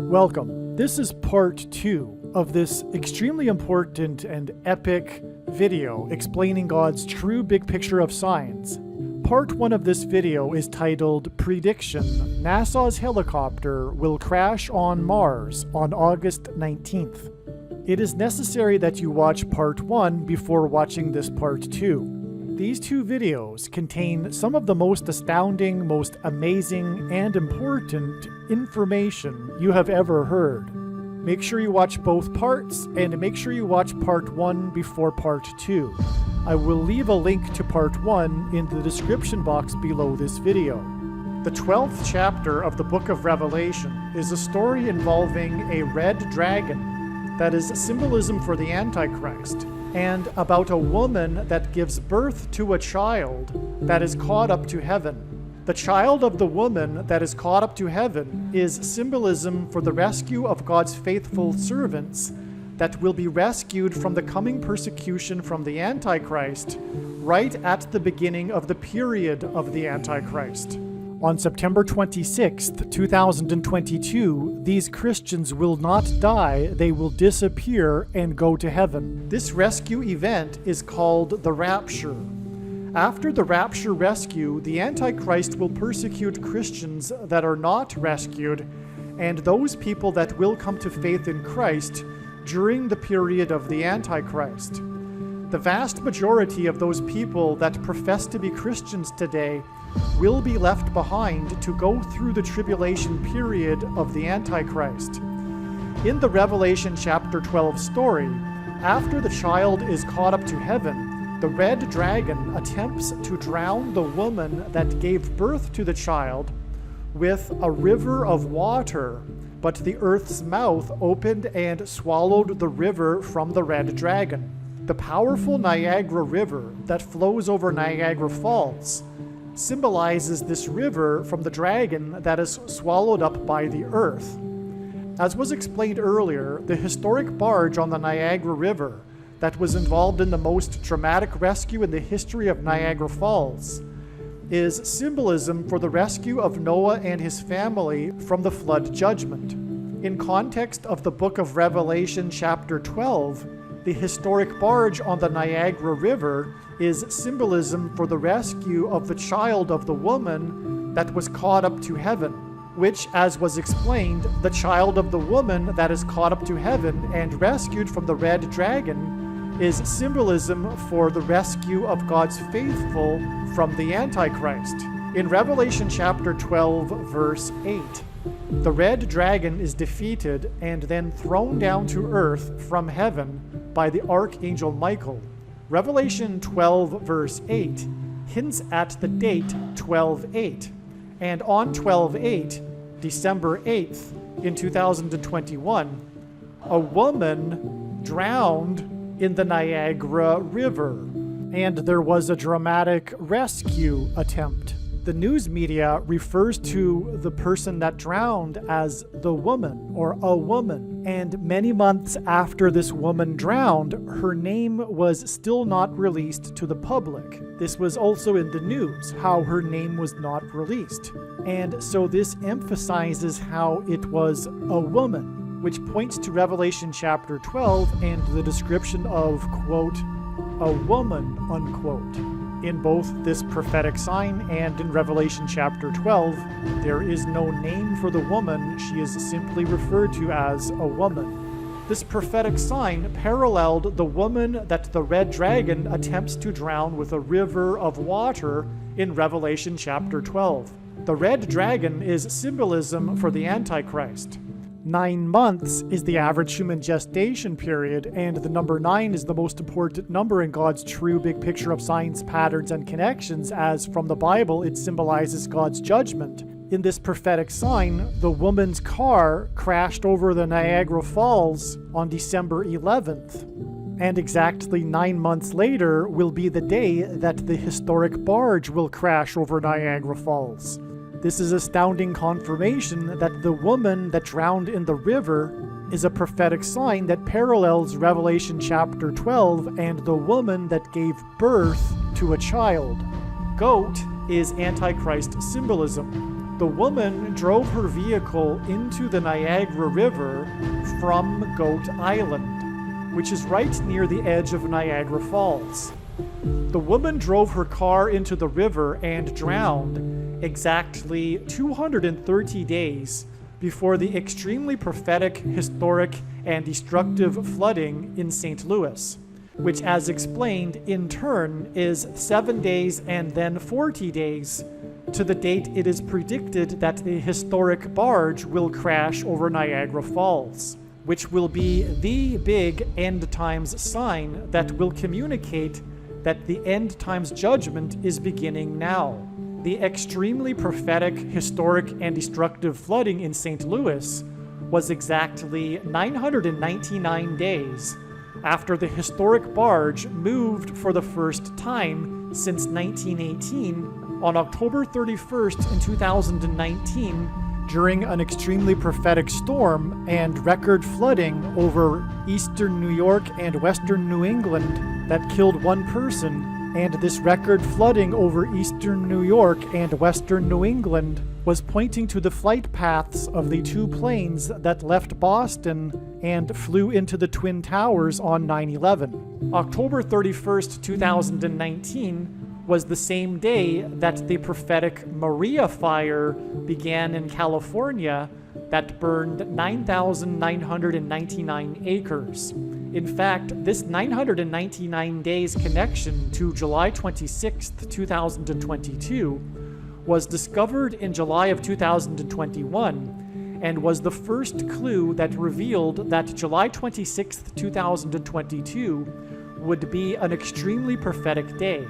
Welcome. This is part 2 of this extremely important and epic video explaining God's true big picture of science. Part 1 of this video is titled Prediction: NASA's helicopter will crash on Mars on August 19th. It is necessary that you watch part 1 before watching this part 2. These two videos contain some of the most astounding, most amazing, and important information you have ever heard. Make sure you watch both parts, and make sure you watch part 1 before part 2. I will leave a link to part 1 in the description box below this video. The 12th chapter of the book of Revelation is a story involving a red dragon that is symbolism for the Antichrist, and about a woman that gives birth to a child that is caught up to heaven. The child of the woman that is caught up to heaven is symbolism for the rescue of God's faithful servants that will be rescued from the coming persecution from the Antichrist right at the beginning of the period of the Antichrist. On September 26th, 2022, these Christians will not die, they will disappear and go to heaven. This rescue event is called the Rapture. After the Rapture rescue, the Antichrist will persecute Christians that are not rescued, and those people that will come to faith in Christ during the period of the Antichrist. The vast majority of those people that profess to be Christians today will be left behind to go through the tribulation period of the Antichrist. In the Revelation chapter 12 story, after the child is caught up to heaven, the red dragon attempts to drown the woman that gave birth to the child with a river of water, but the earth's mouth opened and swallowed the river from the red dragon. The powerful Niagara River that flows over Niagara Falls symbolizes this river from the dragon that is swallowed up by the earth. As was explained earlier, the historic barge on the Niagara River that was involved in the most dramatic rescue in the history of Niagara Falls is symbolism for the rescue of Noah and his family from the flood judgment. In context of the book of Revelation chapter 12, the historic barge on the Niagara River is symbolism for the rescue of the child of the woman that was caught up to heaven, which, as was explained, the child of the woman that is caught up to heaven and rescued from the red dragon is symbolism for the rescue of God's faithful from the Antichrist. In Revelation chapter 12, verse 8, the red dragon is defeated and then thrown down to earth from heaven by the archangel Michael. Revelation 12, verse 8 hints at the date 12/8, and on 12/8, December 8th, in 2021, a woman drowned in the Niagara River, and there was a dramatic rescue attempt. The news media refers to the person that drowned as the woman or a woman, and many months after this woman drowned, her name was still not released to the public. This was also in the news, how her name was not released. And so this emphasizes how it was a woman, which points to Revelation chapter 12 and the description of, quote, a woman, unquote. In both this prophetic sign and in Revelation chapter 12, there is no name for the woman. She is simply referred to as a woman. This prophetic sign paralleled the woman that the red dragon attempts to drown with a river of water in Revelation chapter 12. The red dragon is symbolism for the Antichrist. 9 months is the average human gestation period, and the number 9 is the most important number in God's true big picture of science patterns and connections, as from the Bible it symbolizes God's judgment. In this prophetic sign, the woman's car crashed over the Niagara Falls on December 11th, and exactly 9 months later will be the day that the historic barge will crash over Niagara Falls. This is astounding confirmation that the woman that drowned in the river is a prophetic sign that parallels Revelation chapter 12 and the woman that gave birth to a child. Goat is Antichrist symbolism. The woman drove her vehicle into the Niagara River from Goat Island, which is right near the edge of Niagara Falls. The woman drove her car into the river and drowned exactly 230 days before the extremely prophetic, historic, and destructive flooding in St. Louis, which, as explained, in turn is 7 days and then 40 days to the date it is predicted that the historic barge will crash over Niagara Falls, which will be the big end times sign that will communicate that the end times judgment is beginning now. The extremely prophetic, historic, and destructive flooding in St. Louis was exactly 999 days after the historic barge moved for the first time since 1918 on October 31st in 2019 during an extremely prophetic storm and record flooding over eastern New York and western New England that killed one person. And this record flooding over eastern New York and western New England was pointing to the flight paths of the two planes that left Boston and flew into the Twin Towers on 9/11. October 31st, 2019 was the same day that the prophetic Maria fire began in California that burned 9,999 acres. In fact, this 999 days connection to July 26th, 2022 was discovered in July of 2021 and was the first clue that revealed that July 26th, 2022 would be an extremely prophetic day,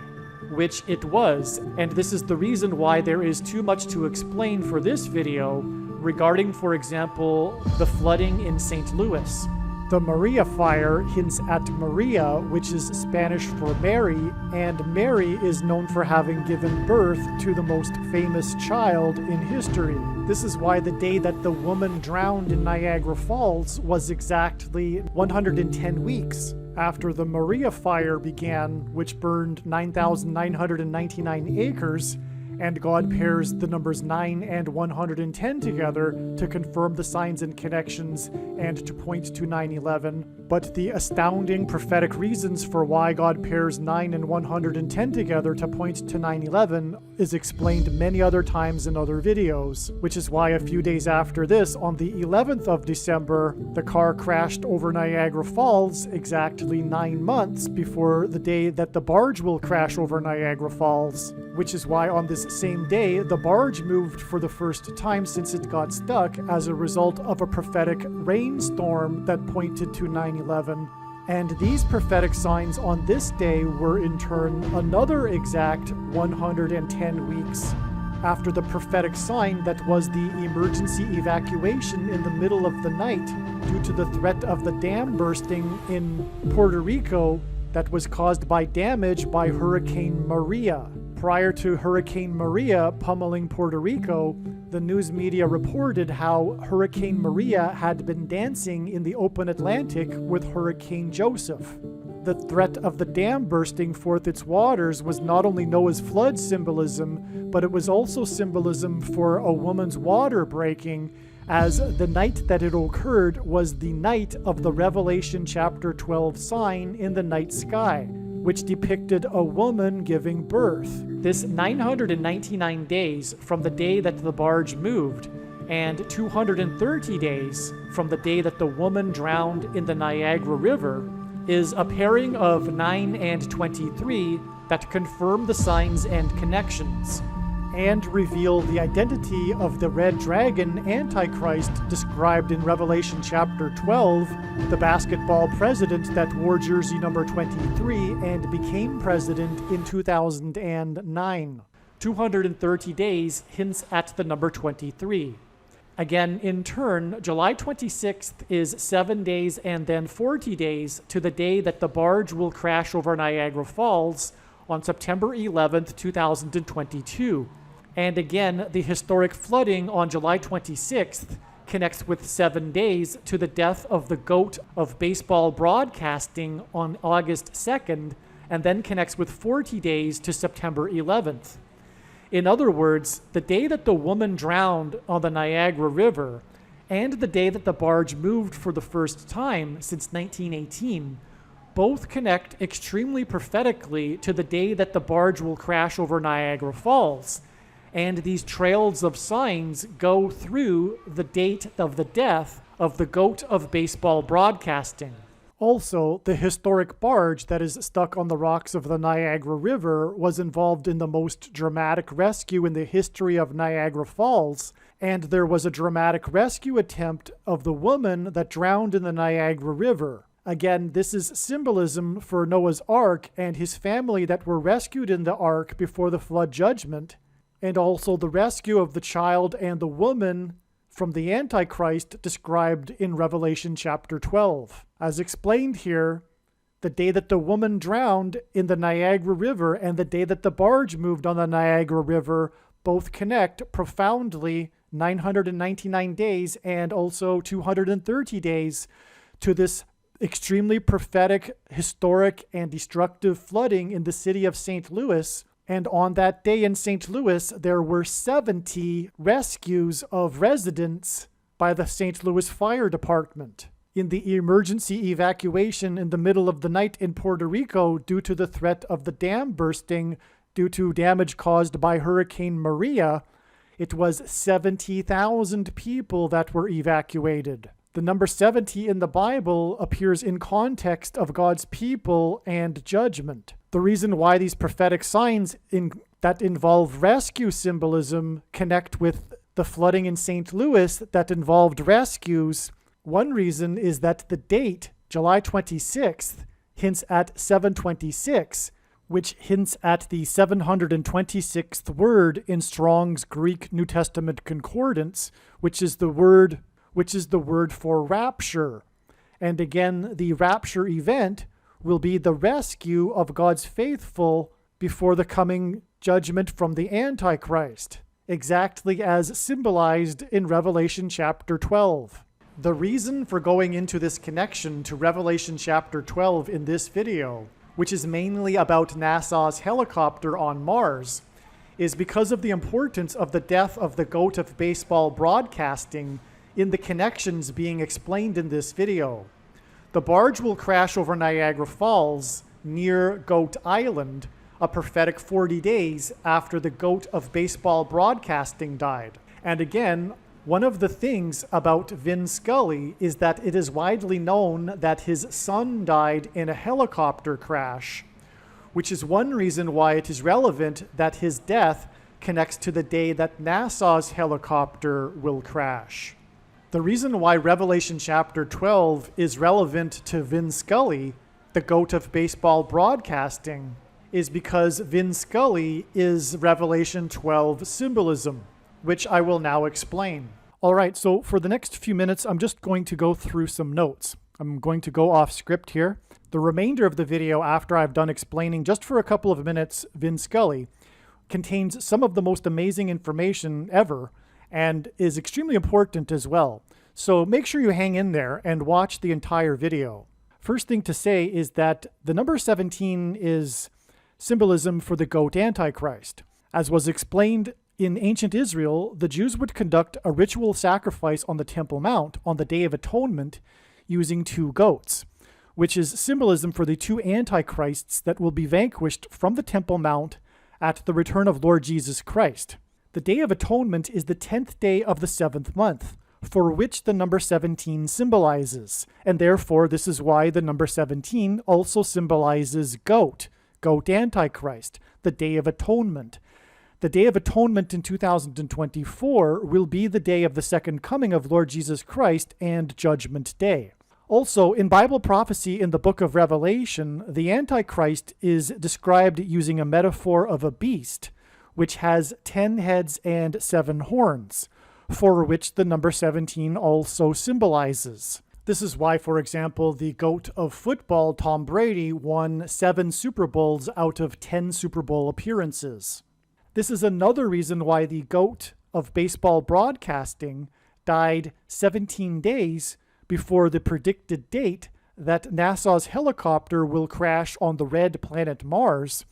which it was, and this is the reason why there is too much to explain for this video regarding, for example, the flooding in St. Louis. The Maria fire hints at Maria, which is Spanish for Mary, and Mary is known for having given birth to the most famous child in history. This is why the day that the woman drowned in Niagara Falls was exactly 110 weeks after the Maria fire began, which burned 9,999 acres, and God pairs the numbers 9 and 110 together to confirm the signs and connections and to point to 9/11. But the astounding prophetic reasons for why God pairs 9 and 110 together to point to 9/11 is explained many other times in other videos, which is why a few days after this, on the 11th of December, the car crashed over Niagara Falls exactly 9 months before the day that the barge will crash over Niagara Falls, which is why on this same day, the barge moved for the first time since it got stuck as a result of a prophetic rainstorm that pointed to 9/11. And these prophetic signs on this day were in turn another exact 110 weeks after the prophetic sign that was the emergency evacuation in the middle of the night due to the threat of the dam bursting in Puerto Rico that was caused by damage by Hurricane Maria. Prior to Hurricane Maria pummeling Puerto Rico, the news media reported how Hurricane Maria had been dancing in the open Atlantic with Hurricane Joseph. The threat of the dam bursting forth its waters was not only Noah's flood symbolism, but it was also symbolism for a woman's water breaking, as the night that it occurred was the night of the Revelation chapter 12 sign in the night sky, which depicted a woman giving birth. This 999 days from the day that the barge moved, and 230 days from the day that the woman drowned in the Niagara River, is a pairing of 9 and 23 that confirm the signs and connections, and reveal the identity of the red dragon Antichrist described in Revelation chapter 12, the basketball president that wore jersey number 23 and became president in 2009. 230 days hints at the number 23. Again, in turn, July 26th is 7 days and then 40 days to the day that the barge will crash over Niagara Falls on September 11th, 2022. And again, the historic flooding on July 26th connects with 7 days to the death of the GOAT of baseball broadcasting on August 2nd, and then connects with 40 days to September 11th. In other words, the day that the woman drowned on the Niagara River and the day that the barge moved for the first time since 1918 both connect extremely prophetically to the day that the barge will crash over Niagara Falls. And these trails of signs go through the date of the death of the goat of baseball broadcasting. Also, the historic barge that is stuck on the rocks of the Niagara River was involved in the most dramatic rescue in the history of Niagara Falls, and there was a dramatic rescue attempt of the woman that drowned in the Niagara River. Again, this is symbolism for Noah's Ark and his family that were rescued in the ark before the flood judgment, and also the rescue of the child and the woman from the Antichrist described in Revelation chapter 12. As explained here, the day that the woman drowned in the Niagara River and the day that the barge moved on the Niagara River both connect profoundly 999 days and also 230 days to this extremely prophetic, historic, and destructive flooding in the city of St. Louis. And on that day in St. Louis, there were 70 rescues of residents by the St. Louis Fire Department in the emergency evacuation in the middle of the night in Puerto Rico due to the threat of the dam bursting due to damage caused by Hurricane Maria. It was 70,000 people that were evacuated. The number 70 in the Bible appears in context of God's people and judgment. The reason why these prophetic signs that involve rescue symbolism connect with the flooding in St. Louis that involved rescues, one reason is that the date, July 26th, hints at 726, which hints at the 726th word in Strong's Greek New Testament Concordance, which is the word for rapture. And again, the rapture event will be the rescue of God's faithful before the coming judgment from the Antichrist, exactly as symbolized in Revelation chapter 12. The reason for going into this connection to Revelation chapter 12 in this video, which is mainly about NASA's helicopter on Mars, is because of the importance of the death of the goat of baseball broadcasting in the connections being explained in this video. The barge will crash over Niagara Falls near Goat Island, a prophetic 40 days after the goat of baseball broadcasting died. And again, one of the things about Vin Scully is that it is widely known that his son died in a helicopter crash, which is one reason why it is relevant that his death connects to the day that NASA's helicopter will crash. The reason why Revelation chapter 12 is relevant to Vin Scully, the goat of baseball broadcasting, is because Vin Scully is Revelation 12 symbolism, which I will now explain. All right, so for the next few minutes, I'm just going to go through some notes. I'm going to go off script here. The remainder of the video, after I've done explaining just for a couple of minutes Vin Scully, contains some of the most amazing information ever and is extremely important as well. So make sure you hang in there and watch the entire video. First thing to say is that the number 17 is symbolism for the goat Antichrist. As was explained in ancient Israel, the Jews would conduct a ritual sacrifice on the Temple Mount on the Day of Atonement using 2 goats, which is symbolism for the 2 antichrists that will be vanquished from the Temple Mount at the return of Lord Jesus Christ. The Day of Atonement is the 10th day of the 7th month, for which the number 17 symbolizes, and therefore this is why the number 17 also symbolizes goat Antichrist, the Day of Atonement. The Day of Atonement in 2024 will be the day of the second coming of Lord Jesus Christ and Judgment Day. Also, in Bible prophecy in the book of Revelation, the Antichrist is described using a metaphor of a beast, which has 10 heads and 7 horns, for which the number 17 also symbolizes. This is why, for example, the GOAT of football, Tom Brady, won 7 Super Bowls out of 10 Super Bowl appearances. This is another reason why the GOAT of baseball broadcasting died 17 days before the predicted date that NASA's helicopter will crash on the red planet Mars.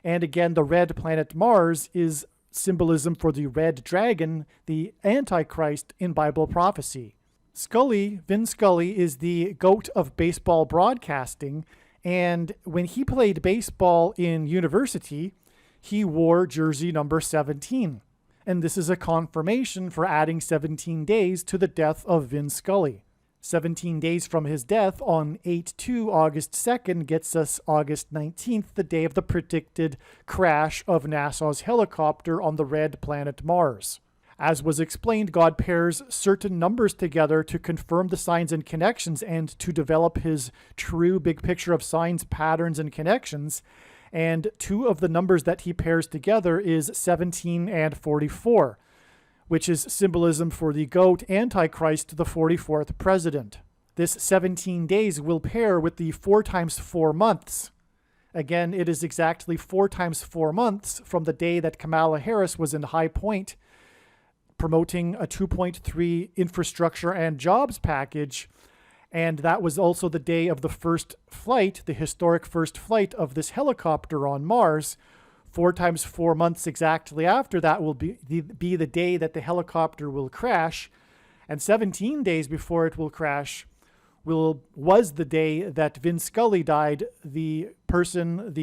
And again, the red planet Mars is symbolism for the red dragon, the Antichrist in Bible prophecy. Vin Scully, is the GOAT of baseball broadcasting, and when he played baseball in university, he wore jersey number 17. And this is a confirmation for adding 17 days to the death of Vin Scully. 17 days from his death on 8/2, August 2nd, gets us August 19th, the day of the predicted crash of NASA's helicopter on the red planet Mars. As was explained, God pairs certain numbers together to confirm the signs and connections and to develop his true big picture of signs, patterns, and connections. And two of the numbers that he pairs together is 17 and 44, which is symbolism for the GOAT Antichrist, the 44th president. This 17 days will pair with the 4 times 4 months. Again, it is exactly 4 times 4 months from the day that Kamala Harris was in High Point promoting a 2.3 infrastructure and jobs package. And that was also the day of the first flight, the historic first flight of this helicopter on Mars. 4 times 4 months exactly after that will be the day that the helicopter will crash. And 17 days before it will crash was the day that Vin Scully died, the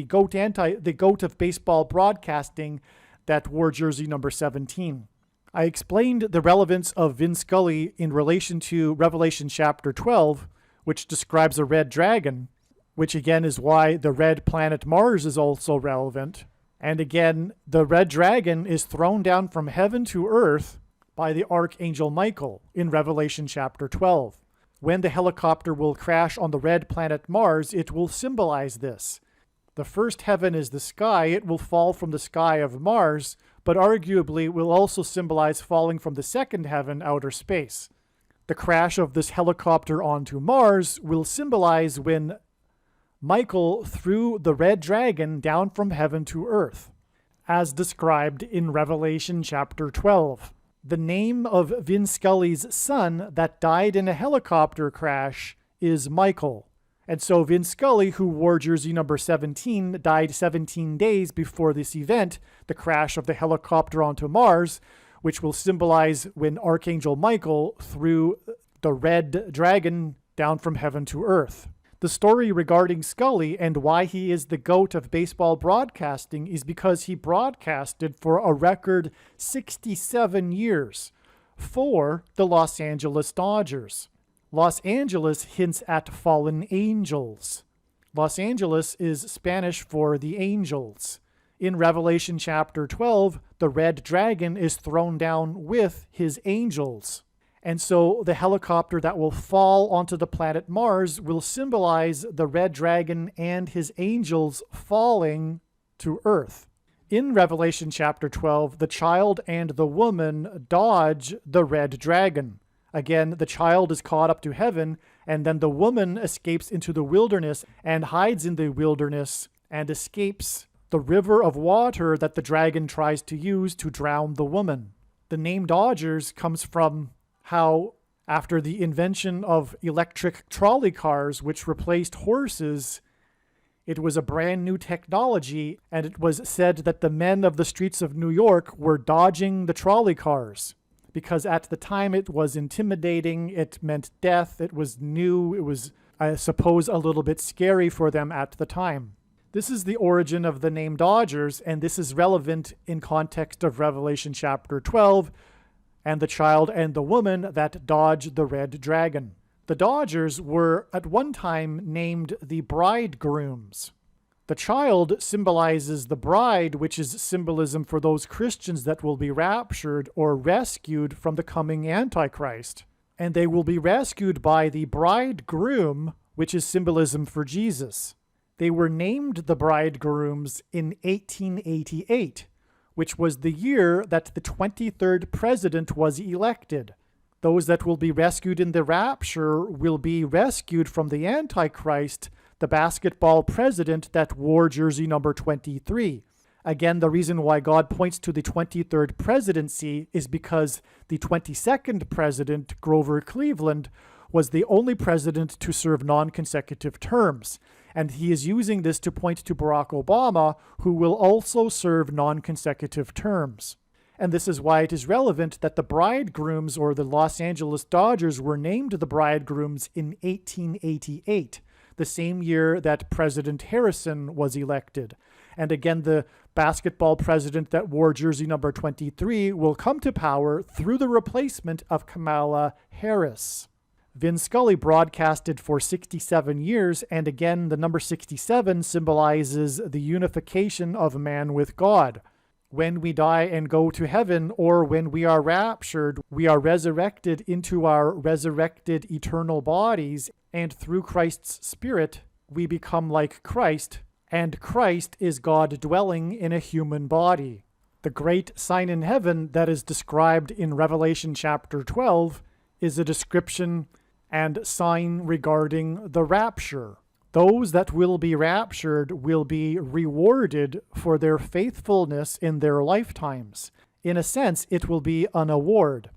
GOAT of baseball broadcasting that wore jersey number 17. I explained the relevance of Vin Scully in relation to Revelation chapter 12, which describes a red dragon, which again is why the red planet Mars is also relevant. And again, the red dragon is thrown down from heaven to earth by the archangel Michael in Revelation chapter 12. When the helicopter will crash on the red planet Mars, it will symbolize this. The first heaven is the sky. It will fall from the sky of Mars, but arguably will also symbolize falling from the second heaven, outer space. The crash of this helicopter onto Mars will symbolize when Michael threw the red dragon down from heaven to earth, as described in Revelation chapter 12. The name of Vin Scully's son that died in a helicopter crash is Michael. And so Vin Scully, who wore jersey number 17, died 17 days before this event, the crash of the helicopter onto Mars, which will symbolize when Archangel Michael threw the red dragon down from heaven to earth. The story regarding Scully and why he is the GOAT of baseball broadcasting is because he broadcasted for a record 67 years for the Los Angeles Dodgers. Los Angeles hints at fallen angels. Los Angeles is Spanish for the angels. In Revelation chapter 12, the red dragon is thrown down with his angels. And so the helicopter that will fall onto the planet Mars will symbolize the red dragon and his angels falling to earth. In Revelation chapter 12, the child and the woman dodge the red dragon. Again, the child is caught up to heaven, and then the woman escapes into the wilderness and hides in the wilderness and escapes the river of water that the dragon tries to use to drown the woman. The name Dodgers comes from how, after the invention of electric trolley cars, which replaced horses, it was a brand new technology, and it was said that the men of the streets of New York were dodging the trolley cars. Because at the time it was intimidating, it meant death, it was new, it was, I suppose, a little bit scary for them at the time. This is the origin of the name Dodgers, and this is relevant in context of Revelation chapter 12, and the child and the woman that dodged the red dragon. The Dodgers were at one time named the bridegrooms. The child symbolizes the bride, which is symbolism for those Christians that will be raptured or rescued from the coming Antichrist. And they will be rescued by the bridegroom, which is symbolism for Jesus. They were named the bridegrooms in 1888, which was the year that the 23rd president was elected. Those that will be rescued in the rapture will be rescued from the Antichrist, the basketball president that wore jersey number 23. Again, the reason why God points to the 23rd presidency is because the 22nd president, Grover Cleveland, was the only president to serve non-consecutive terms. And he is using this to point to Barack Obama, who will also serve non-consecutive terms. And this is why it is relevant that the bridegrooms, or the Los Angeles Dodgers, were named the bridegrooms in 1888, the same year that President Harrison was elected. And again, the basketball president that wore jersey number 23 will come to power through the replacement of Kamala Harris. Vin Scully broadcasted for 67 years, and again, the number 67 symbolizes the unification of man with God. When we die and go to heaven, or when we are raptured, we are resurrected into our resurrected eternal bodies, and through Christ's Spirit, we become like Christ, and Christ is God dwelling in a human body. The great sign in heaven that is described in Revelation chapter 12 is a description and sign regarding the rapture. Those that will be raptured will be rewarded for their faithfulness in their lifetimes. In a sense, it will be an award.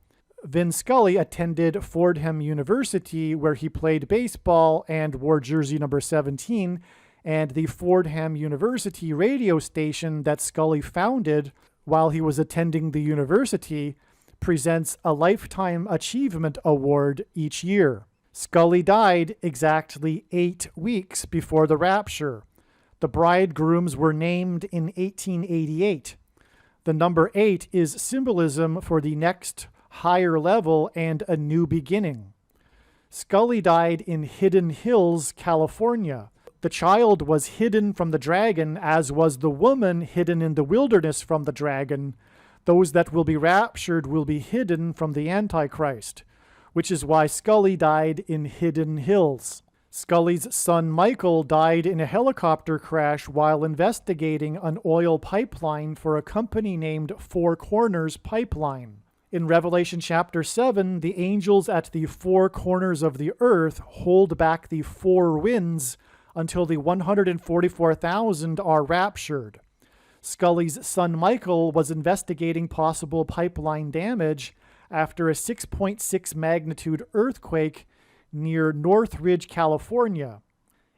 Vin Scully attended Fordham University, where he played baseball and wore jersey number 17, and the Fordham University radio station that Scully founded while he was attending the university presents a Lifetime Achievement Award each year. Scully died exactly 8 weeks before the rapture. The bridegrooms were named in 1888. The number 8 is symbolism for the next higher level and a new beginning. Scully died in Hidden Hills, California. The child was hidden from the dragon, as was the woman hidden in the wilderness from the dragon. Those that will be raptured will be hidden from the Antichrist, which is why Scully died in Hidden Hills. Scully's son Michael died in a helicopter crash while investigating an oil pipeline for a company named Four Corners Pipeline. In Revelation chapter 7, the angels at the four corners of the earth hold back the four winds until the 144,000 are raptured. Scully's son Michael was investigating possible pipeline damage after a 6.6 magnitude earthquake near Northridge, California.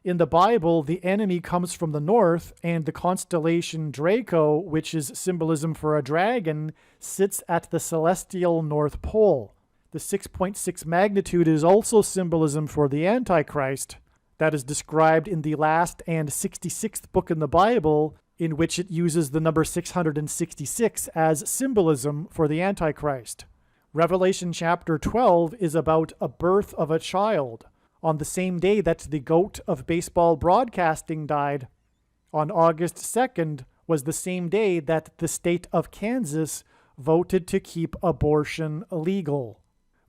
In the Bible, the enemy comes from the north, and the constellation Draco, which is symbolism for a dragon, sits at the celestial North Pole. The 6.6 magnitude is also symbolism for the Antichrist, that is described in the last and 66th book in the Bible, in which it uses the number 666 as symbolism for the Antichrist. Revelation chapter 12 is about a birth of a child. On the same day that the goat of baseball broadcasting died, on August 2nd, was the same day that the state of Kansas voted to keep abortion illegal.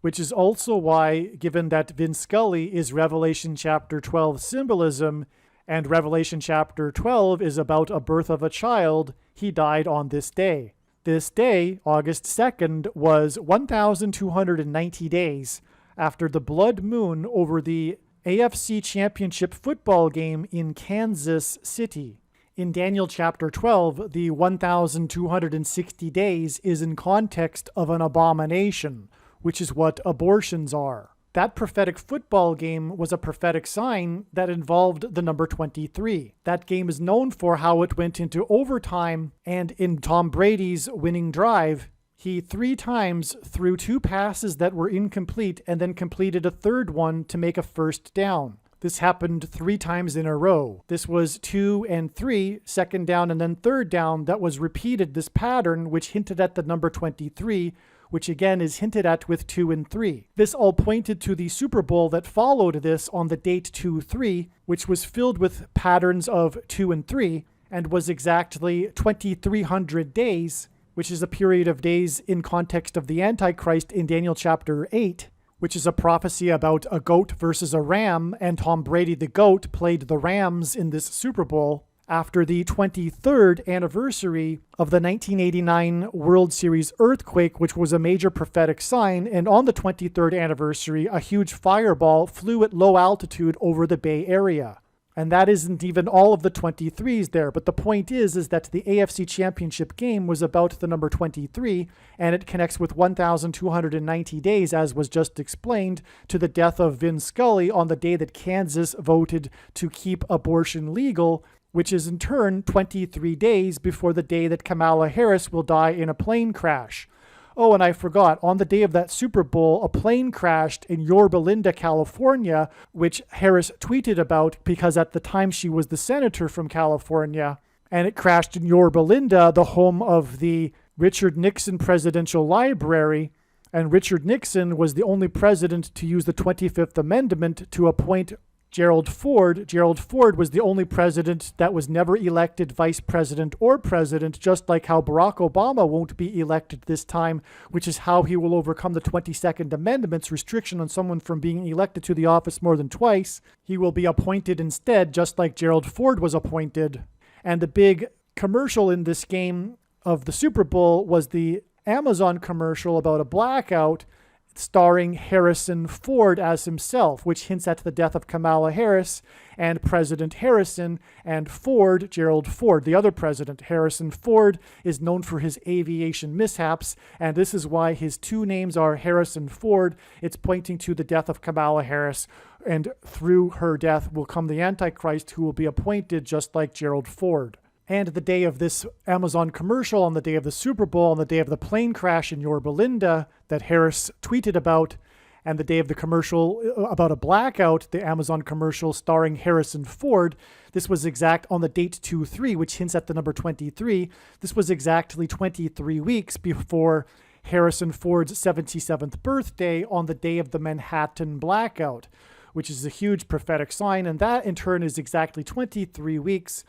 Which is also why, given that Vin Scully is Revelation chapter 12 symbolism, and Revelation chapter 12 is about a birth of a child, he died on this day. This day, August 2nd, was 1,290 days after the blood moon over the AFC Championship football game in Kansas City. In Daniel chapter 12, the 1,260 days is in context of an abomination, which is what abortions are. That prophetic football game was a prophetic sign that involved the number 23. That game is known for how it went into overtime, and in Tom Brady's winning drive, he 3 times threw 2 passes that were incomplete and then completed a third one to make a first down. This happened 3 times in a row. This was 2 and 3, second down and then third down, that was repeated, this pattern, which hinted at the number 23, which again is hinted at with 2 and 3. This all pointed to the Super Bowl that followed this on the date 2-3, which was filled with patterns of 2 and 3, and was exactly 2,300 days, which is a period of days in context of the Antichrist in Daniel chapter 8, which is a prophecy about a goat versus a ram, and Tom Brady the goat played the Rams in this Super Bowl after the 23rd anniversary of the 1989 World Series earthquake, which was a major prophetic sign, and on the 23rd anniversary, a huge fireball flew at low altitude over the Bay Area. And that isn't even all of the 23s there, but the point is that the AFC Championship game was about the number 23, and it connects with 1,290 days, as was just explained, to the death of Vin Scully on the day that Kansas voted to keep abortion legal, which is in turn 23 days before the day that Kamala Harris will die in a plane crash. Oh, and I forgot, on the day of that Super Bowl, a plane crashed in Yorba Linda, California, which Harris tweeted about because at the time she was the senator from California. And it crashed in Yorba Linda, the home of the Richard Nixon Presidential Library. And Richard Nixon was the only president to use the 25th Amendment to appoint Gerald Ford. Gerald Ford was the only president that was never elected vice president or president, just like how Barack Obama won't be elected this time, which is how he will overcome the 22nd Amendment's restriction on someone from being elected to the office more than twice. He will be appointed instead, just like Gerald Ford was appointed. And the big commercial in this game of the Super Bowl was the Amazon commercial about a blackout starring Harrison Ford as himself, which hints at the death of Kamala Harris and President Harrison, and Ford, Gerald Ford, the other president. Harrison Ford is known for his aviation mishaps, and this is why his two names are Harrison Ford. It's pointing to the death of Kamala Harris, and through her death will come the Antichrist, who will be appointed just like Gerald Ford. And the day of this Amazon commercial, on the day of the Super Bowl, on the day of the plane crash in Yorba Linda that Harris tweeted about, and the day of the commercial about a blackout, the Amazon commercial starring Harrison Ford, this was exact on the date 2-3, which hints at the number 23. This was exactly 23 weeks before Harrison Ford's 77th birthday on the day of the Manhattan blackout, which is a huge prophetic sign. And that in turn is exactly 23 weeks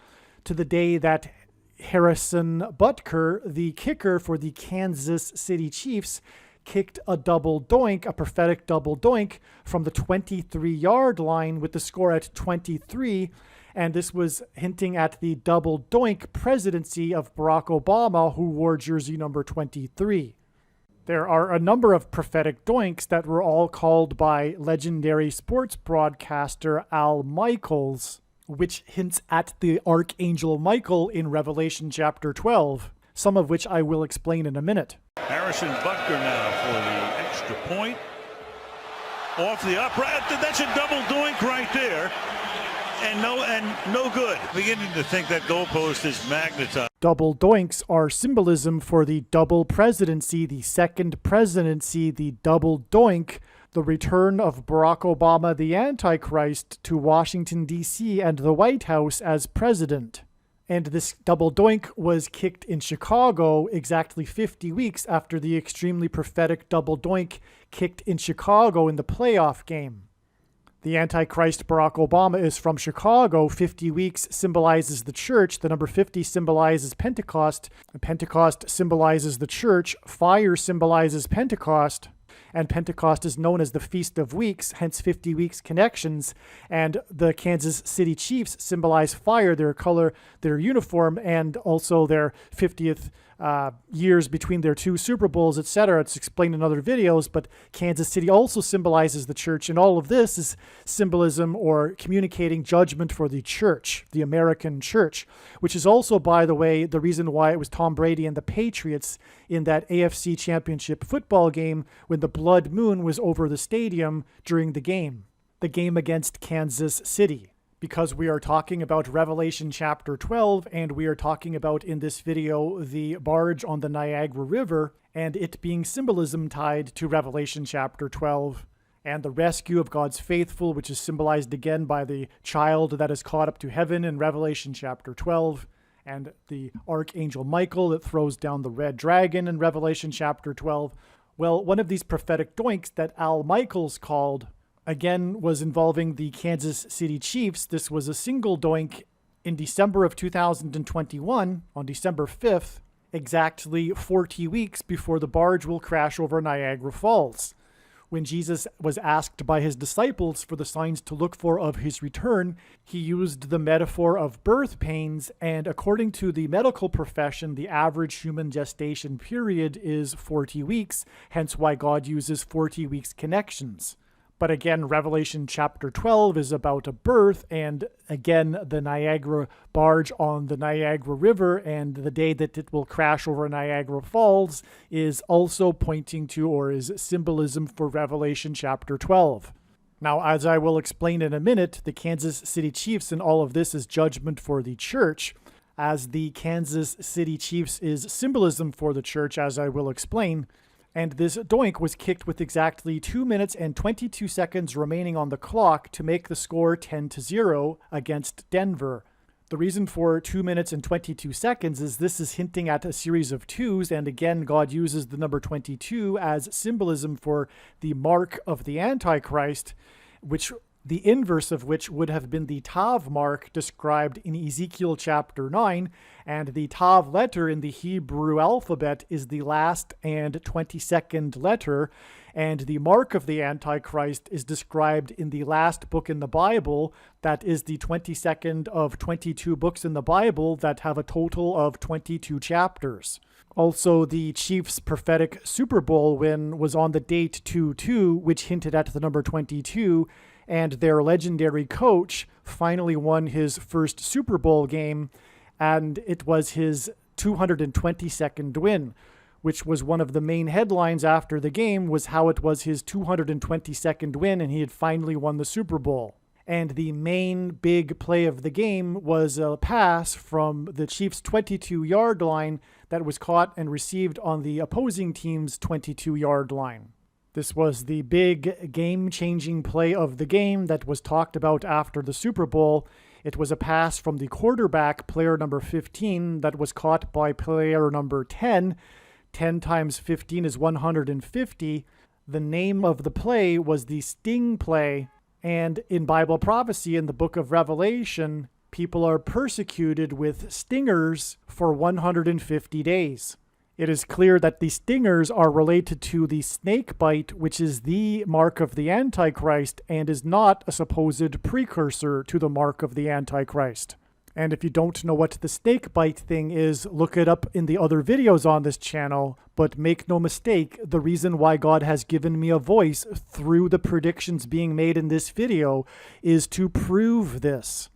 to the day that Harrison Butker, the kicker for the Kansas City Chiefs, kicked a double doink, a prophetic double doink from the 23-yard line with the score at 23. And this was hinting at the double doink presidency of Barack Obama, who wore jersey number 23. There are a number of prophetic doinks that were all called by legendary sports broadcaster Al Michaels, which hints at the Archangel Michael in Revelation chapter 12, some of which I will explain in a minute. Harrison Butker now for the extra point. Off the upright. That's a double doink right there. And no good. Beginning to think that goalpost is magnetized. Double doinks are symbolism for the double presidency, the second presidency, the double doink, the return of Barack Obama, the Antichrist, to Washington, D.C. and the White House as president. And this double doink was kicked in Chicago exactly 50 weeks after the extremely prophetic double doink kicked in Chicago in the playoff game. The Antichrist, Barack Obama, is from Chicago. 50 weeks symbolizes the church. The number 50 symbolizes Pentecost. Pentecost symbolizes the church. Fire symbolizes Pentecost. And Pentecost is known as the Feast of Weeks, hence 50 weeks connections. And the Kansas City Chiefs symbolize fire, their color, their uniform, and also their 50th years between their two Super Bowls, etc. It's explained in other videos, but Kansas City also symbolizes the church, and all of this is symbolism or communicating judgment for the church, the American church, which is also, by the way, the reason why it was Tom Brady and the Patriots in that AFC Championship football game when the blood moon was over the stadium during the game against Kansas City. Because we are talking about Revelation chapter 12, and we are talking about in this video the barge on the Niagara River, and it being symbolism tied to Revelation chapter 12, and the rescue of God's faithful, which is symbolized again by the child that is caught up to heaven in Revelation chapter 12, and the Archangel Michael that throws down the red dragon in Revelation chapter 12. Well, one of these prophetic doinks that Al Michaels called again was involving the Kansas City Chiefs. This was a single doink in December of 2021, on December 5th, exactly 40 weeks before the barge will crash over Niagara Falls. When Jesus was asked by his disciples for the signs to look for of his return, he used the metaphor of birth pains, and according to the medical profession, the average human gestation period is 40 weeks, hence why God uses 40 weeks connections. But again, Revelation chapter 12 is about a birth, and again, the Niagara barge on the Niagara River and the day that it will crash over Niagara Falls is also pointing to, or is symbolism for Revelation chapter 12. Now, as I will explain in a minute, the Kansas City Chiefs in all of this is judgment for the church, as the Kansas City Chiefs is symbolism for the church, as I will explain. And this doink was kicked with exactly 2 minutes and 22 seconds remaining on the clock to make the score 10-0 against Denver. The reason for 2 minutes and 22 seconds is this is hinting at a series of twos, and again, God uses the number 22 as symbolism for the mark of the Antichrist, which the inverse of which would have been the Tav mark described in Ezekiel chapter 9, and the Tav letter in the Hebrew alphabet is the last and 22nd letter, and the mark of the Antichrist is described in the last book in the Bible, that is the 22nd of 22 books in the Bible that have a total of 22 chapters. Also, the Chiefs' prophetic Super Bowl win was on the date 2-2, which hinted at the number 22, and their legendary coach finally won his first Super Bowl game, and it was his 222nd win, which was one of the main headlines after the game, was how it was his 222nd win and he had finally won the Super Bowl. And the main big play of the game was a pass from the Chiefs' 22-yard line that was caught and received on the opposing team's 22-yard line. This was the big game-changing play of the game that was talked about after the Super Bowl. It was a pass from the quarterback, player number 15, that was caught by player number 10. 10 times 15 is 150. The name of the play was the sting play. And in Bible prophecy, in the book of Revelation, people are persecuted with stingers for 150 days. It is clear that the stingers are related to the snake bite, which is the mark of the Antichrist and is not a supposed precursor to the mark of the Antichrist. And if you don't know what the snake bite thing is, look it up in the other videos on this channel. But make no mistake, the reason why God has given me a voice through the predictions being made in this video is to prove this.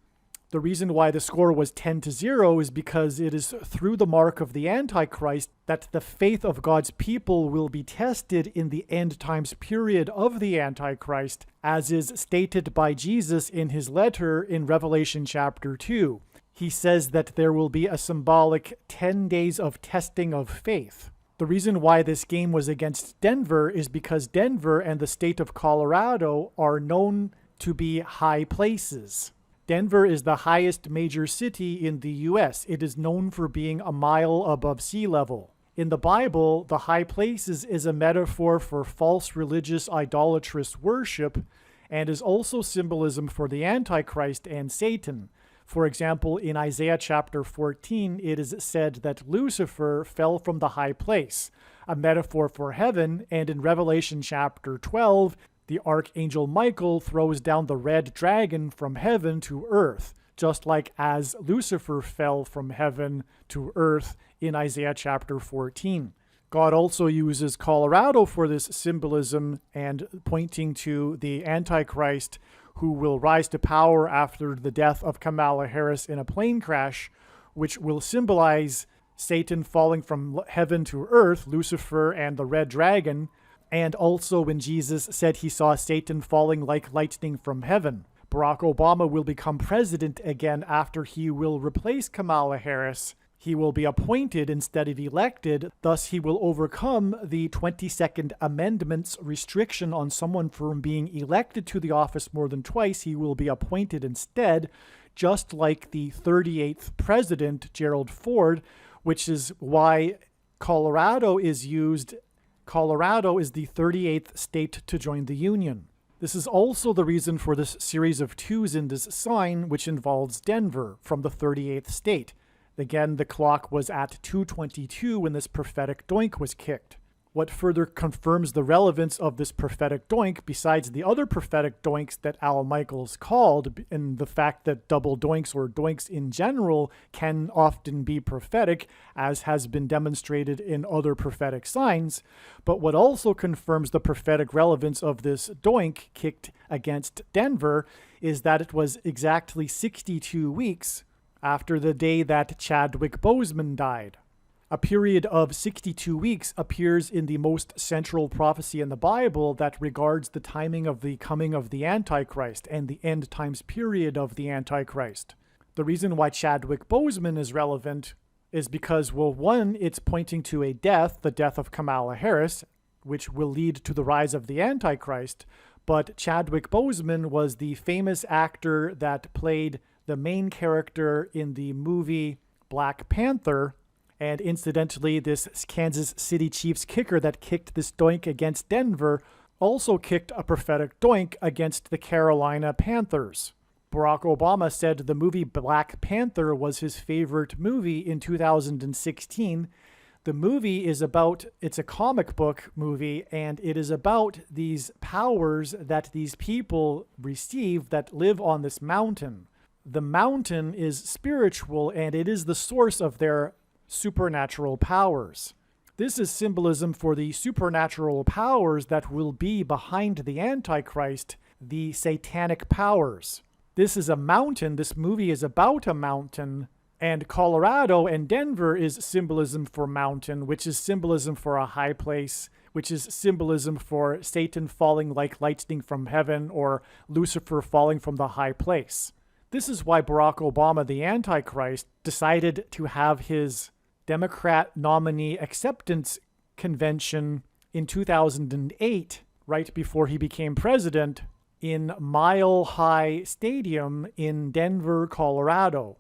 The reason why the score was 10-0 is because it is through the mark of the Antichrist that the faith of God's people will be tested in the end times period of the Antichrist, as is stated by Jesus in his letter in Revelation chapter 2. He says that there will be a symbolic 10 days of testing of faith. The reason why this game was against Denver is because Denver and the state of Colorado are known to be high places. Denver is the highest major city in the U.S. It is known for being a mile above sea level. In the Bible, the high places is a metaphor for false religious idolatrous worship and is also symbolism for the Antichrist and Satan. For example, in Isaiah chapter 14, it is said that Lucifer fell from the high place, a metaphor for heaven, and in Revelation chapter 12, the archangel Michael throws down the red dragon from heaven to earth, just like as Lucifer fell from heaven to earth in Isaiah chapter 14. God also uses Colorado for this symbolism and pointing to the Antichrist who will rise to power after the death of Kamala Harris in a plane crash, which will symbolize Satan falling from heaven to earth, Lucifer and the red dragon, and also when Jesus said he saw Satan falling like lightning from heaven. Barack Obama will become president again after he will replace Kamala Harris. He will be appointed instead of elected, thus he will overcome the 22nd Amendment's restriction on someone from being elected to the office more than twice. He will be appointed instead, just like the 38th president, Gerald Ford, which is why Colorado is used. Colorado is the 38th state to join the Union. This is also the reason for this series of twos in this sign, which involves Denver from the 38th state. Again, the clock was at 2:22 when this prophetic doink was kicked. What further confirms the relevance of this prophetic doink, besides the other prophetic doinks that Al Michaels called, and the fact that double doinks or doinks in general can often be prophetic, as has been demonstrated in other prophetic signs, but what also confirms the prophetic relevance of this doink kicked against Denver is that it was exactly 62 weeks after the day that Chadwick Boseman died. A period of 62 weeks appears in the most central prophecy in the Bible that regards the timing of the coming of the Antichrist and the end times period of the Antichrist. The reason why Chadwick Boseman is relevant is because, well, one, it's pointing to a death, the death of Kamala Harris, which will lead to the rise of the Antichrist. But Chadwick Boseman was the famous actor that played the main character in the movie Black Panther. And incidentally, this Kansas City Chiefs kicker that kicked this doink against Denver also kicked a prophetic doink against the Carolina Panthers. Barack Obama said the movie Black Panther was his favorite movie in 2016. The movie is it's a comic book movie, and it is about these powers that these people receive that live on this mountain. The mountain is spiritual, and it is the source of their supernatural powers. This is symbolism for the supernatural powers that will be behind the Antichrist, the satanic powers. This is a mountain. This movie is about a mountain, and Colorado and Denver is symbolism for mountain, which is symbolism for a high place, which is symbolism for Satan falling like lightning from heaven or Lucifer falling from the high place. This is why Barack Obama, the Antichrist, decided to have his Democrat nominee acceptance convention in 2008, right before he became president, in Mile High Stadium in Denver, Colorado.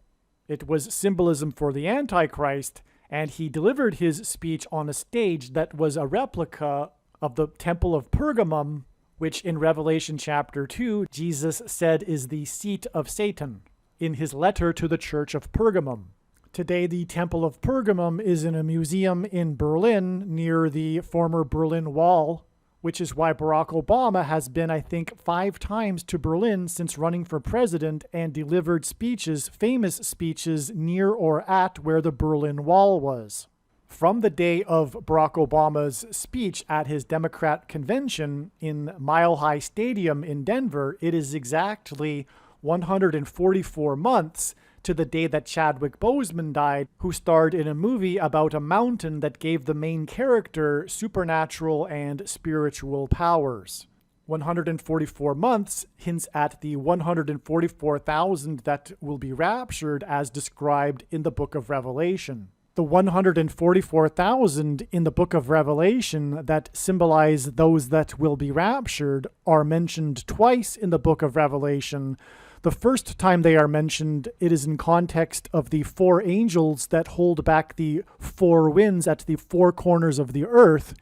It was symbolism for the Antichrist, and he delivered his speech on a stage that was a replica of the Temple of Pergamum, which in Revelation chapter 2, Jesus said is the seat of Satan, in his letter to the Church of Pergamum. Today, the Temple of Pergamum is in a museum in Berlin near the former Berlin Wall, which is why Barack Obama has been, I think, 5 times to Berlin since running for president and delivered speeches, famous speeches, near or at where the Berlin Wall was. From the day of Barack Obama's speech at his Democrat convention in Mile High Stadium in Denver, it is exactly 144 months to the day that Chadwick Boseman died, who starred in a movie about a mountain that gave the main character supernatural and spiritual powers. 144 months hints at the 144,000 that will be raptured as described in the book of Revelation. The 144,000 in the book of Revelation that symbolize those that will be raptured are mentioned twice in the book of Revelation. The first time they are mentioned, it is in context of the 4 angels that hold back the 4 winds at the 4 corners of the earth,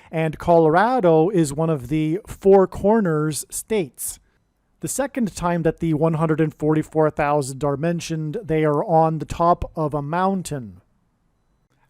and Colorado is one of the 4 corners states. The second time that the 144,000 are mentioned, they are on the top of a mountain.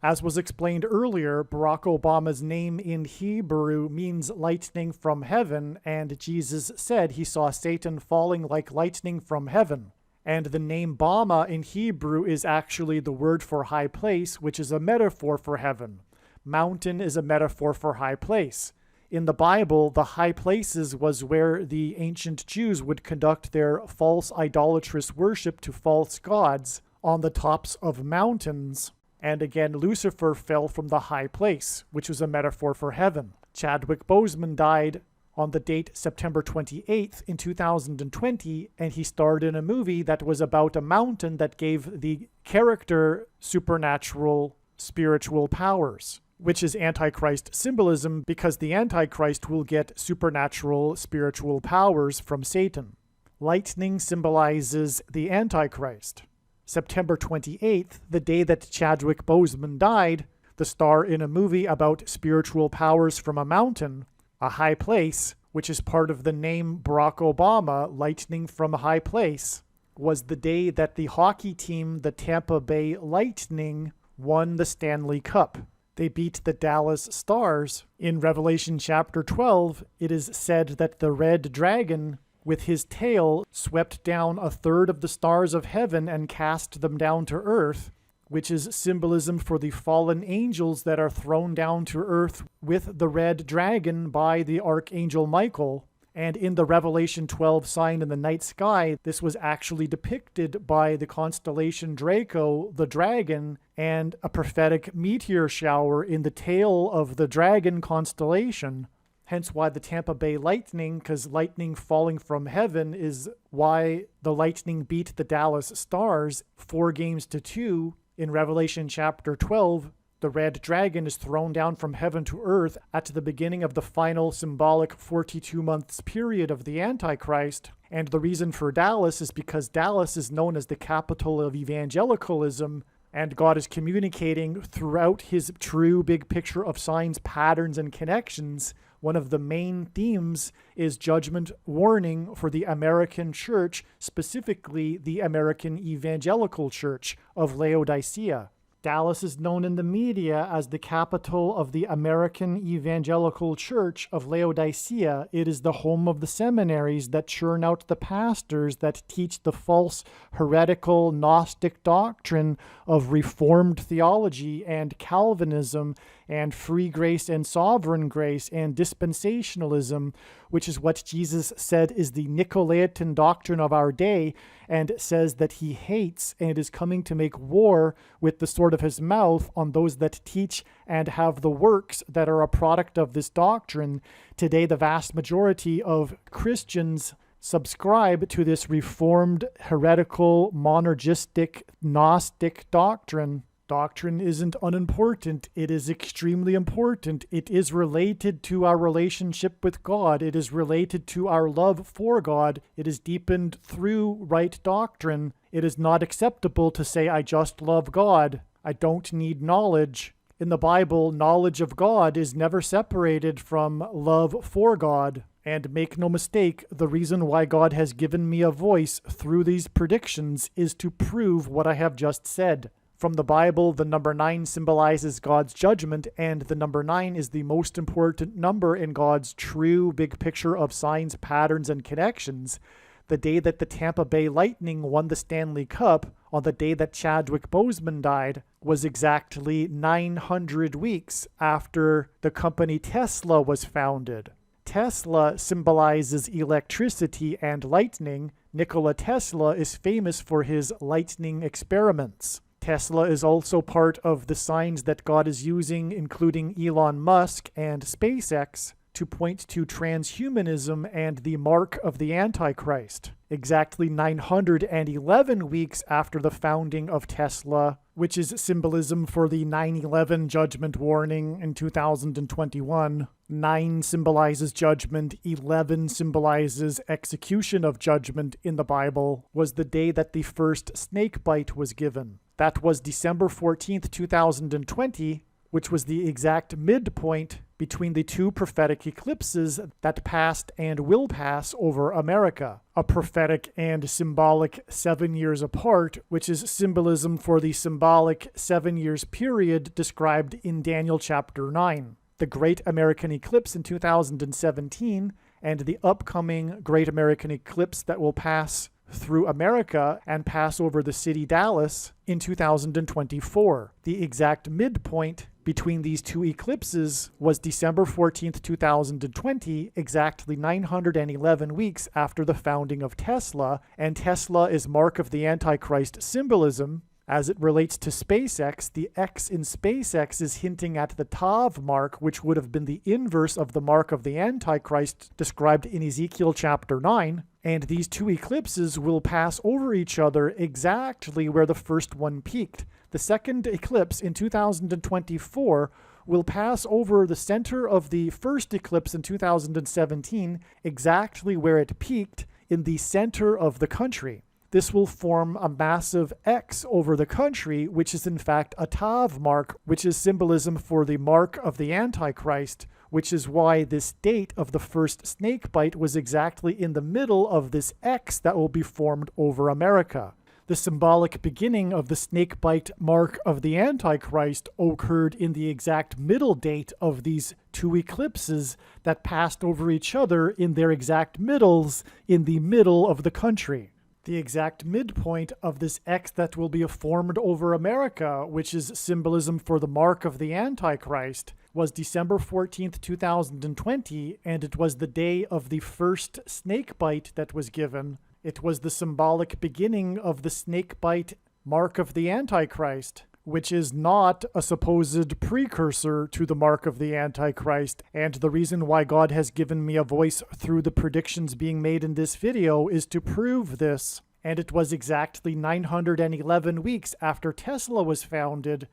As was explained earlier, Barack Obama's name in Hebrew means lightning from heaven, and Jesus said he saw Satan falling like lightning from heaven. And the name Bama in Hebrew is actually the word for high place, which is a metaphor for heaven. Mountain is a metaphor for high place. In the Bible, the high places was where the ancient Jews would conduct their false idolatrous worship to false gods on the tops of mountains. And again, Lucifer fell from the high place, which was a metaphor for heaven. Chadwick Boseman died on the date September 28th in 2020, and he starred in a movie that was about a mountain that gave the character supernatural spiritual powers, which is Antichrist symbolism because the Antichrist will get supernatural spiritual powers from Satan. Lightning symbolizes the Antichrist. September 28th, the day that Chadwick Boseman died, the star in a movie about spiritual powers from a mountain, a high place, which is part of the name Barack Obama, lightning from a high place, was the day that the hockey team, the Tampa Bay Lightning, won the Stanley Cup. They beat the Dallas Stars. In Revelation chapter 12, it is said that the red dragon with his tail swept down 1/3 of the stars of heaven and cast them down to earth, which is symbolism for the fallen angels that are thrown down to earth with the red dragon by the archangel Michael. And in the Revelation 12 sign in the night sky, this was actually depicted by the constellation Draco, the dragon, and a prophetic meteor shower in the tail of the dragon constellation. Hence why the Tampa Bay Lightning, because lightning falling from heaven is why the Lightning beat the Dallas Stars 4-2 in Revelation chapter 12. The red dragon is thrown down from heaven to earth at the beginning of the final symbolic 42 months period of the Antichrist. And the reason for Dallas is because Dallas is known as the capital of evangelicalism, and God is communicating throughout his true big picture of signs, patterns, and connections. One of the main themes is judgment warning for the American church, specifically the American Evangelical Church of Laodicea. Dallas is known in the media as the capital of the American Evangelical Church of Laodicea. It is the home of the seminaries that churn out the pastors that teach the false, heretical, Gnostic doctrine of Reformed theology and Calvinism and free grace and sovereign grace and dispensationalism, which is what Jesus said is the Nicolaitan doctrine of our day, and says that he hates and is coming to make war with the sword of his mouth on those that teach and have the works that are a product of this doctrine. Today, the vast majority of Christians subscribe to this reformed, heretical, monergistic, Gnostic doctrine. Doctrine isn't unimportant. It is extremely important. It is related to our relationship with God. It is related to our love for God. It is deepened through right doctrine. It is not acceptable to say, I just love God. I don't need knowledge. In the Bible, knowledge of God is never separated from love for God. And make no mistake, the reason why God has given me a voice through these predictions is to prove what I have just said. From the Bible, the number 9 symbolizes God's judgment, and the number 9 is the most important number in God's true big picture of signs, patterns, and connections. The day that the Tampa Bay Lightning won the Stanley Cup, on the day that Chadwick Boseman died, was exactly 900 weeks after the company Tesla was founded. Tesla symbolizes electricity and lightning. Nikola Tesla is famous for his lightning experiments. Tesla is also part of the signs that God is using, including Elon Musk and SpaceX, to point to transhumanism and the mark of the Antichrist. Exactly 911 weeks after the founding of Tesla, which is symbolism for the 9/11 judgment warning in 2021. 9 symbolizes judgment, 11 symbolizes execution of judgment in the Bible, was the day that the first snake bite was given. That was December 14th, 2020, which was the exact midpoint between the 2 prophetic eclipses that passed and will pass over America. A prophetic and symbolic 7 years apart, which is symbolism for the symbolic 7 years period described in Daniel chapter 9. The Great American Eclipse in 2017 and the upcoming Great American Eclipse that will pass through America and pass over the city Dallas in 2024. The exact midpoint between these 2 eclipses was December 14th, 2020, exactly 911 weeks after the founding of Tesla, and Tesla is mark of the Antichrist symbolism. As it relates to SpaceX, the X in SpaceX is hinting at the Tav mark, which would have been the inverse of the mark of the Antichrist described in Ezekiel chapter 9. And these 2 eclipses will pass over each other exactly where the first one peaked. The second eclipse in 2024 will pass over the center of the first eclipse in 2017, exactly where it peaked in the center of the country. This will form a massive X over the country, which is in fact a Tav mark, which is symbolism for the mark of the Antichrist, which is why this date of the first snake bite was exactly in the middle of this X that will be formed over America. The symbolic beginning of the snake bite mark of the Antichrist occurred in the exact middle date of these 2 eclipses that passed over each other in their exact middles in the middle of the country. The exact midpoint of this X that will be formed over America, which is symbolism for the mark of the Antichrist, was December 14th, 2020, and it was the day of the first snake bite that was given. It was the symbolic beginning of the snake bite mark of the Antichrist, which is not a supposed precursor to the mark of the Antichrist. And the reason why God has given me a voice through the predictions being made in this video is to prove this. And it was exactly 911 weeks after Tesla was founded,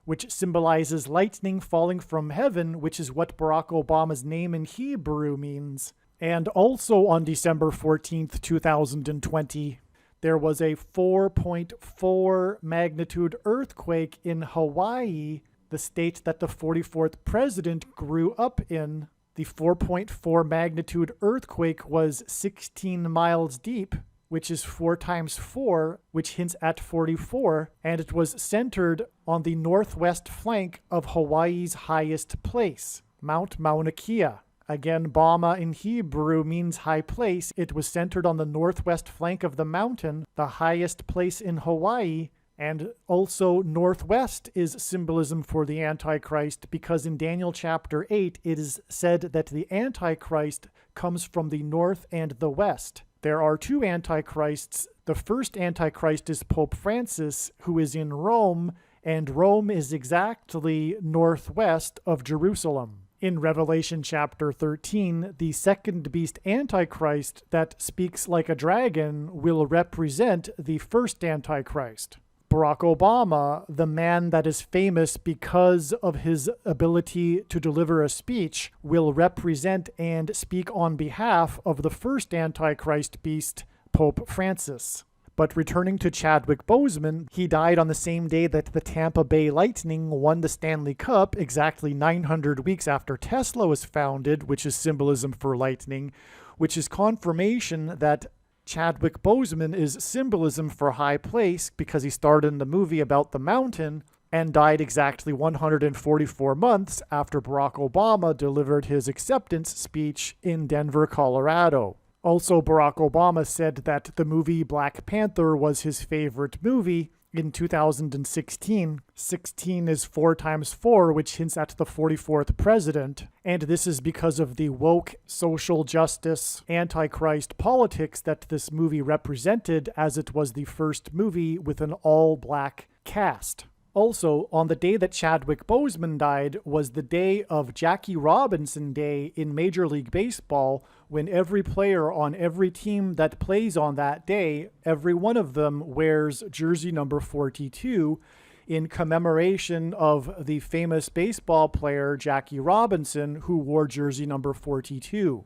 which symbolizes lightning falling from heaven, which is what Barack Obama's name in Hebrew means. And also on December 14th, 2020, there was a 4.4 magnitude earthquake in Hawaii, the state that the 44th president grew up in. The 4.4 magnitude earthquake was 16 miles deep, which is 4 times 4, which hints at 44, and it was centered on the northwest flank of Hawaii's highest place, Mount Mauna Kea. Again, Bama in Hebrew means high place. It was centered on the northwest flank of the mountain, the highest place in Hawaii, and also northwest is symbolism for the Antichrist, because in Daniel chapter 8, it is said that the Antichrist comes from the north and the west. There are 2 Antichrists. The first Antichrist is Pope Francis, who is in Rome, and Rome is exactly northwest of Jerusalem. In Revelation chapter 13, the second beast Antichrist that speaks like a dragon will represent the first Antichrist. Barack Obama, the man that is famous because of his ability to deliver a speech, will represent and speak on behalf of the first Antichrist beast, Pope Francis. But returning to Chadwick Boseman, he died on the same day that the Tampa Bay Lightning won the Stanley Cup, exactly 900 weeks after Tesla was founded, which is symbolism for lightning, which is confirmation that Chadwick Boseman is symbolism for high place, because he starred in the movie about the mountain and died exactly 144 months after Barack Obama delivered his acceptance speech in Denver, Colorado. Also, Barack Obama said that the movie Black Panther was his favorite movie in 2016. 16 is 4 times 4, which hints at the 44th president. And this is because of the woke, social justice, antichrist politics that this movie represented, as it was the first movie with an all-black cast. Also, on the day that Chadwick Boseman died was the day of Jackie Robinson Day in Major League Baseball, when every player on every team that plays on that day, every one of them wears jersey number 42 in commemoration of the famous baseball player Jackie Robinson, who wore jersey number 42.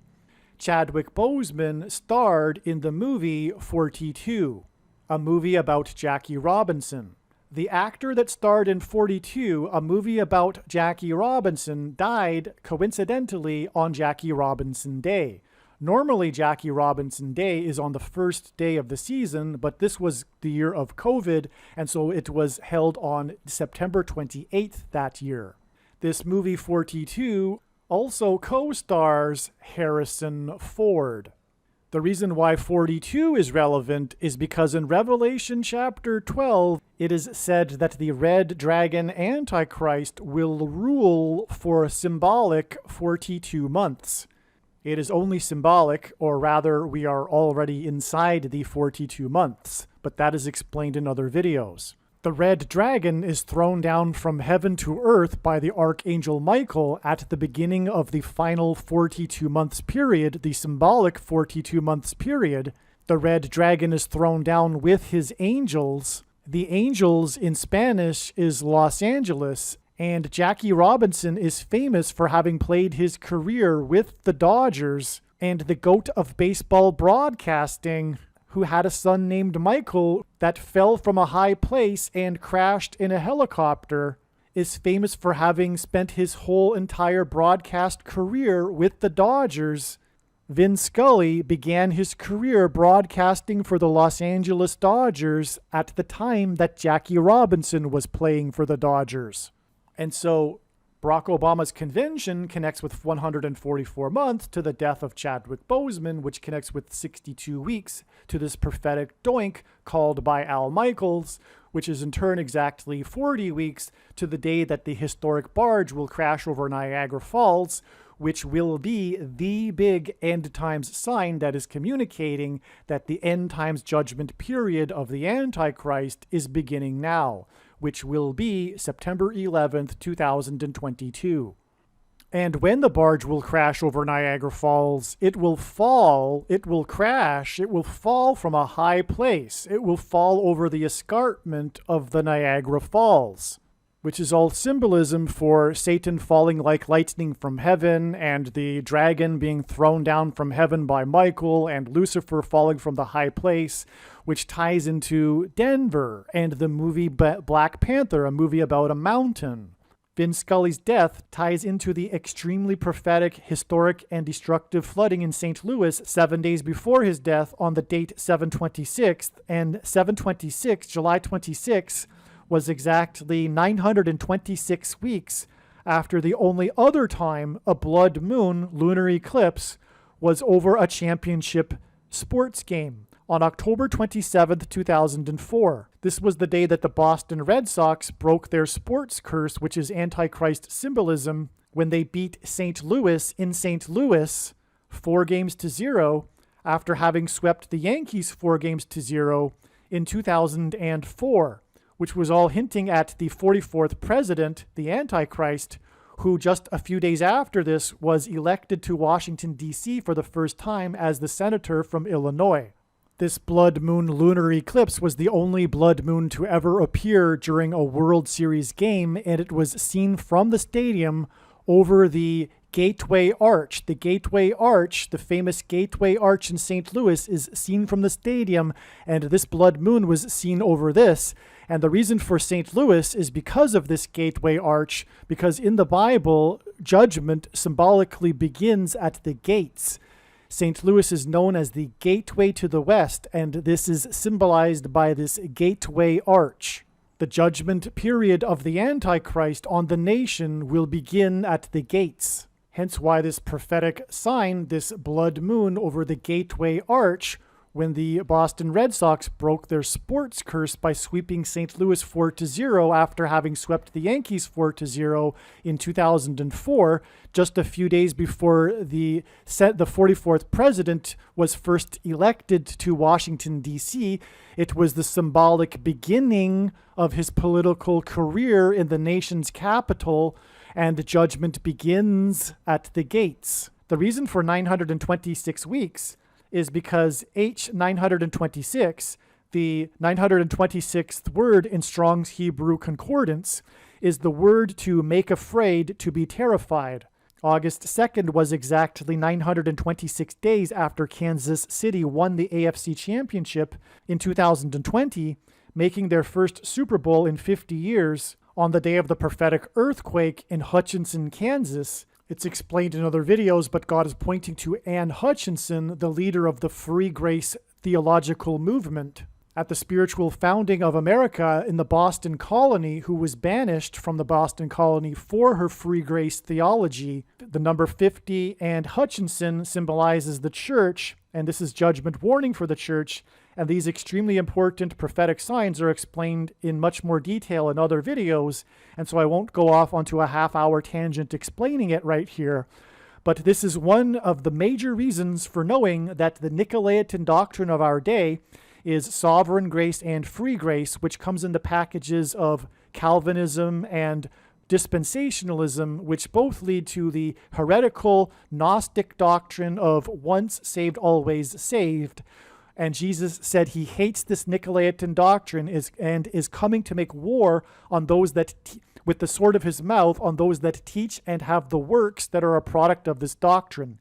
Chadwick Boseman starred in the movie 42, a movie about Jackie Robinson. The actor that starred in 42, a movie about Jackie Robinson, died coincidentally on Jackie Robinson Day. Normally, Jackie Robinson Day is on the first day of the season, but this was the year of COVID, and so it was held on September 28th that year. This movie 42 also co-stars Harrison Ford. The reason why 42 is relevant is because in Revelation chapter 12, it is said that the red dragon Antichrist will rule for a symbolic 42 months. It is only symbolic, or rather, we are already inside the 42 months, but that is explained in other videos. The red dragon is thrown down from heaven to earth by the Archangel Michael at the beginning of the final 42 months period, the symbolic 42 months period. The red dragon is thrown down with his angels. The angels in Spanish is Los Angeles, and Jackie Robinson is famous for having played his career with the Dodgers, and the GOAT of baseball broadcasting, who had a son named Michael that fell from a high place and crashed in a helicopter, is famous for having spent his whole entire broadcast career with the Dodgers. Vin Scully began his career broadcasting for the Los Angeles Dodgers at the time that Jackie Robinson was playing for the Dodgers. And so Barack Obama's convention connects with 144 months to the death of Chadwick Boseman, which connects with 62 weeks to this prophetic doink called by Al Michaels, which is in turn exactly 40 weeks to the day that the historic barge will crash over Niagara Falls, which will be the big end times sign that is communicating that the end times judgment period of the Antichrist is beginning now, which will be September 11th, 2022. And when the barge will crash over Niagara Falls, it will fall, it will crash, it will fall from a high place. It will fall over the escarpment of the Niagara Falls, which is all symbolism for Satan falling like lightning from heaven, and the dragon being thrown down from heaven by Michael, and Lucifer falling from the high place, which ties into Denver and the movie Black Panther, a movie about a mountain. Vin Scully's death ties into the extremely prophetic, historic, and destructive flooding in St. Louis 7 days before his death on the date 7/26, and 7/26, July 26, was exactly 926 weeks after the only other time a blood moon lunar eclipse was over a championship sports game on October 27th, 2004. This was the day that the Boston Red Sox broke their sports curse, which is Antichrist symbolism, when they beat St. Louis in St. Louis 4-0 after having swept the Yankees 4-0 in 2004. Which was all hinting at the 44th president, the Antichrist, who just a few days after this was elected to Washington, D.C. for the first time as the senator from Illinois. This blood moon lunar eclipse was the only blood moon to ever appear during a World Series game, and it was seen from the stadium over the Gateway Arch. The Gateway Arch, the famous Gateway Arch in St. Louis, is seen from the stadium, and this blood moon was seen over this. And the reason for St. Louis is because of this Gateway Arch, because in the Bible, judgment symbolically begins at the gates. St. Louis is known as the gateway to the west, and this is symbolized by this Gateway Arch. The judgment period of the Antichrist on the nation will begin at the gates. Hence why this prophetic sign, this blood moon over the Gateway Arch, when the Boston Red Sox broke their sports curse by sweeping St. Louis 4-0 after having swept the Yankees 4-0 in 2004, just a few days before the 44th president was first elected to Washington, D.C. It was the symbolic beginning of his political career in the nation's capital, and judgment begins at the gates. The reason for 926 weeks is because H926, the 926th word in Strong's Hebrew Concordance, is the word to make afraid, to be terrified. August 2nd was exactly 926 days after Kansas City won the AFC Championship in 2020, making their first Super Bowl in 50 years on the day of the prophetic earthquake in Hutchinson, Kansas. It's explained in other videos, but God is pointing to Ann Hutchinson, the leader of the Free Grace theological movement. At the spiritual founding of America in the Boston colony, who was banished from the Boston colony for her Free Grace theology, the number 50 and Hutchinson symbolizes the church, and this is judgment warning for the church, and these extremely important prophetic signs are explained in much more detail in other videos, and so I won't go off onto a half-hour tangent explaining it right here. But this is one of the major reasons for knowing that the Nicolaitan doctrine of our day is sovereign grace and free grace, which comes in the packages of Calvinism and dispensationalism, which both lead to the heretical Gnostic doctrine of once saved, always saved. And Jesus said he hates this Nicolaitan doctrine and is coming to make war on those that, with the sword of his mouth, on those that teach and have the works that are a product of this doctrine.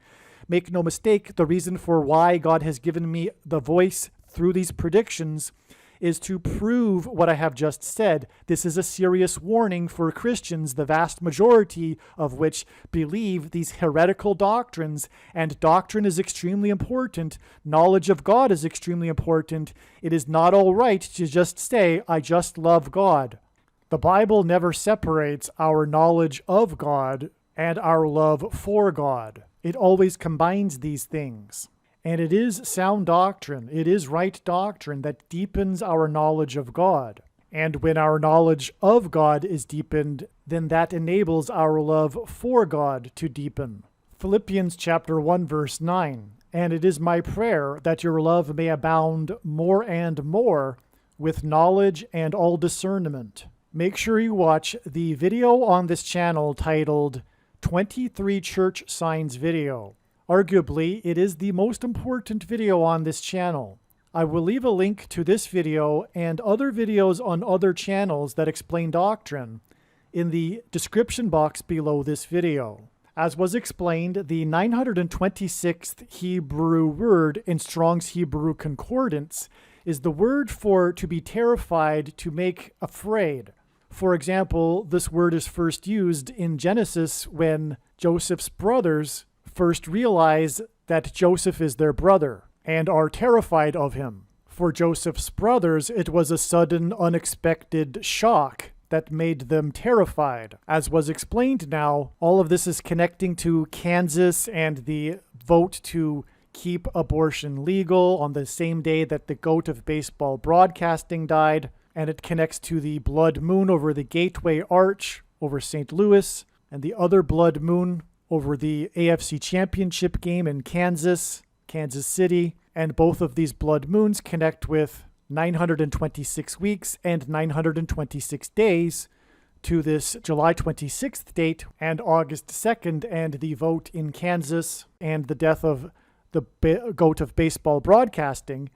Make no mistake, the reason for why God has given me the voice through these predictions is to prove what I have just said. This is a serious warning for Christians, the vast majority of which believe these heretical doctrines, and doctrine is extremely important. Knowledge of God is extremely important. It is not all right to just say, I just love God. The Bible never separates our knowledge of God and our love for God. It always combines these things. And it is sound doctrine, it is right doctrine that deepens our knowledge of God. And when our knowledge of God is deepened, then that enables our love for God to deepen. Philippians chapter 1, verse 9. And it is my prayer that your love may abound more and more with knowledge and all discernment. Make sure you watch the video on this channel titled 23 Church Signs Video. Arguably, it is the most important video on this channel. I will leave a link to this video and other videos on other channels that explain doctrine in the description box below this video. As was explained, the 926th Hebrew word in Strong's Hebrew Concordance is the word for to be terrified, to make afraid. For example, this word is first used in Genesis when Joseph's brothers first realize that Joseph is their brother and are terrified of him. For Joseph's brothers, it was a sudden, unexpected shock that made them terrified. As was explained now, all of this is connecting to Kansas and the vote to keep abortion legal on the same day that the GOAT of baseball broadcasting died, and it connects to the blood moon over the Gateway Arch over St. Louis, and the other blood moon over the AFC Championship game in Kansas City, and both of these blood moons connect with 926 weeks and 926 days to this July 26th date and August 2nd and the vote in Kansas and the death of the GOAT of baseball broadcasting,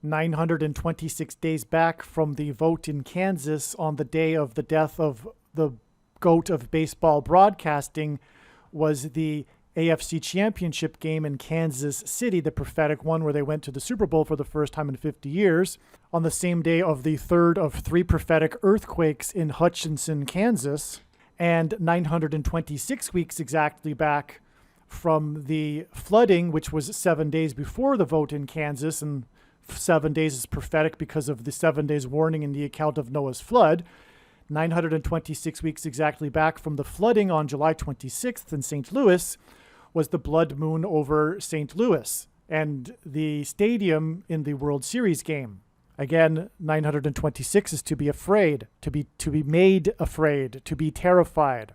926 days back from the vote in Kansas on the day of the death of the GOAT of baseball broadcasting was the AFC Championship game in Kansas City, the prophetic one where they went to the Super Bowl for the first time in 50 years, on the same day of the third of 3 prophetic earthquakes in Hutchinson, Kansas, and 926 weeks exactly back from the flooding, which was 7 days before the vote in Kansas, and 7 days is prophetic because of the 7 days warning in the account of Noah's flood. 926 weeks exactly back from the flooding on July 26th in St. Louis was the blood moon over St. Louis and the stadium in the World Series game. Again, 926 is to be afraid, to be made afraid, to be terrified.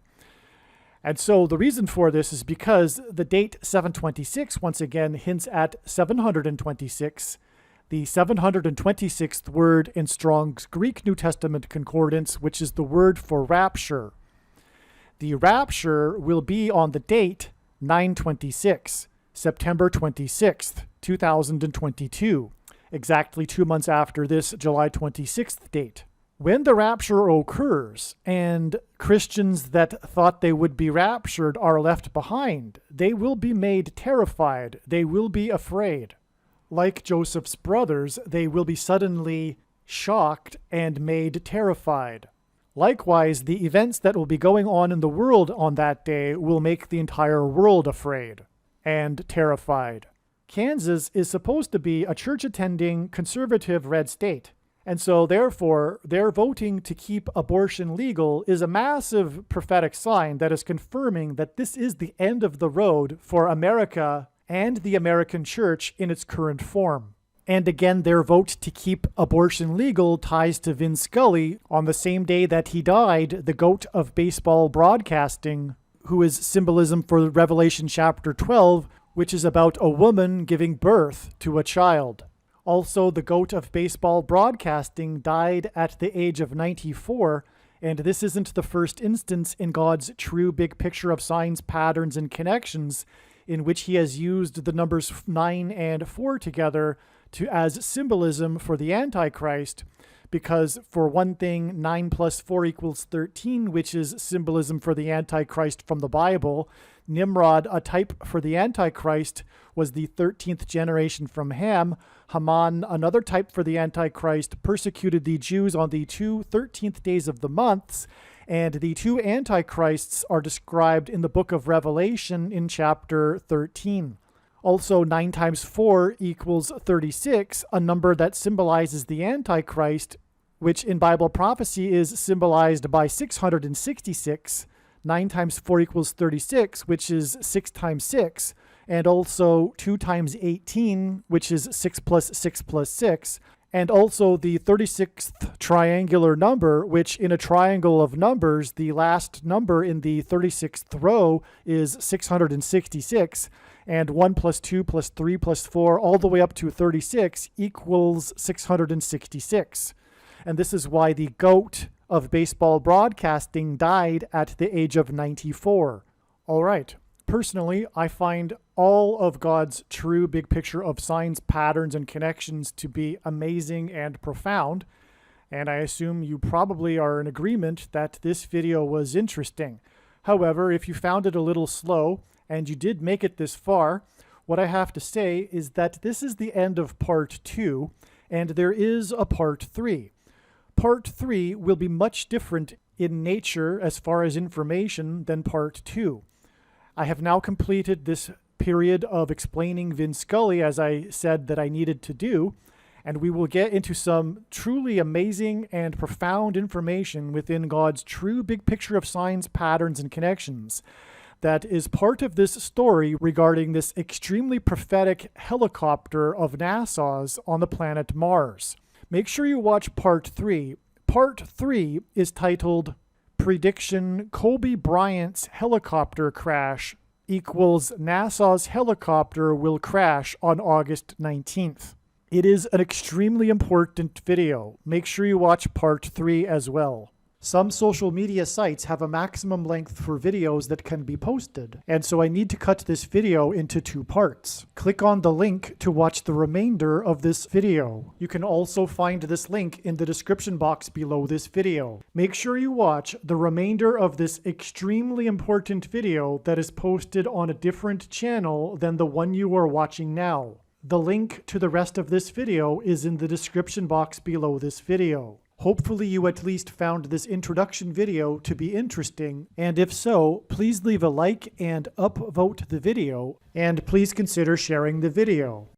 And so the reason for this is because the date 726 once again hints at 726, the 726th word in Strong's Greek New Testament Concordance, which is the word for rapture. The rapture will be on the date 926, September 26th, 2022, exactly 2 months after this July 26th date. When the rapture occurs and Christians that thought they would be raptured are left behind, they will be made terrified. They will be afraid. Like Joseph's brothers, they will be suddenly shocked and made terrified. Likewise, the events that will be going on in the world on that day will make the entire world afraid and terrified. Kansas is supposed to be a church-attending, conservative red state. And so, therefore, their voting to keep abortion legal is a massive prophetic sign that is confirming that this is the end of the road for America and the American church in its current form. And again, their vote to keep abortion legal ties to Vin Scully on the same day that he died, the GOAT of baseball broadcasting, who is symbolism for Revelation chapter 12, which is about a woman giving birth to a child. Also, the GOAT of baseball broadcasting died at the age of 94, and this isn't the first instance in God's true big picture of signs, patterns, and connections in which he has used the numbers 9 and 4 together as symbolism for the Antichrist, because for one thing, 9 plus 4 equals 13, which is symbolism for the Antichrist from the Bible. Nimrod, a type for the Antichrist, was the 13th generation from Ham. Haman, another type for the Antichrist, persecuted the Jews on the 2 13th days of the months, and the 2 Antichrists are described in the book of Revelation in chapter 13. Also, 9 times 4 equals 36, a number that symbolizes the Antichrist, which in Bible prophecy is symbolized by 666. 9 times 4 equals 36, which is 6 times 6, and also 2 times 18, which is 6 plus 6 plus 6, and also the 36th triangular number, which in a triangle of numbers, the last number in the 36th row is 666, and 1 plus 2 plus 3 plus 4 all the way up to 36 equals 666. And this is why the GOAT of baseball broadcasting died at the age of 94. All right. Personally, I find all of God's true big picture of signs, patterns, and connections to be amazing and profound, and I assume you probably are in agreement that this video was interesting. However, if you found it a little slow, and you did make it this far, what I have to say is that this is the end of part 2, and there is a part 3. Part 3 will be much different in nature as far as information than part 2. I have now completed this period of explaining Vin Scully as I said that I needed to do, and we will get into some truly amazing and profound information within God's true big picture of signs, patterns, and connections that is part of this story regarding this extremely prophetic helicopter of NASA's on the planet Mars. Make sure you watch part 3. Part 3 is titled Prediction Kobe Bryant's Helicopter Crash equals NASA's helicopter will crash on August 19th. It is an extremely important video. Make sure you watch part 3 as well. Some social media sites have a maximum length for videos that can be posted, and so I need to cut this video into 2 parts. Click on the link to watch the remainder of this video. You can also find this link in the description box below this video. Make sure you watch the remainder of this extremely important video that is posted on a different channel than the one you are watching now. The link to the rest of this video is in the description box below this video. Hopefully you at least found this introduction video to be interesting, and if so, please leave a like and upvote the video, and please consider sharing the video.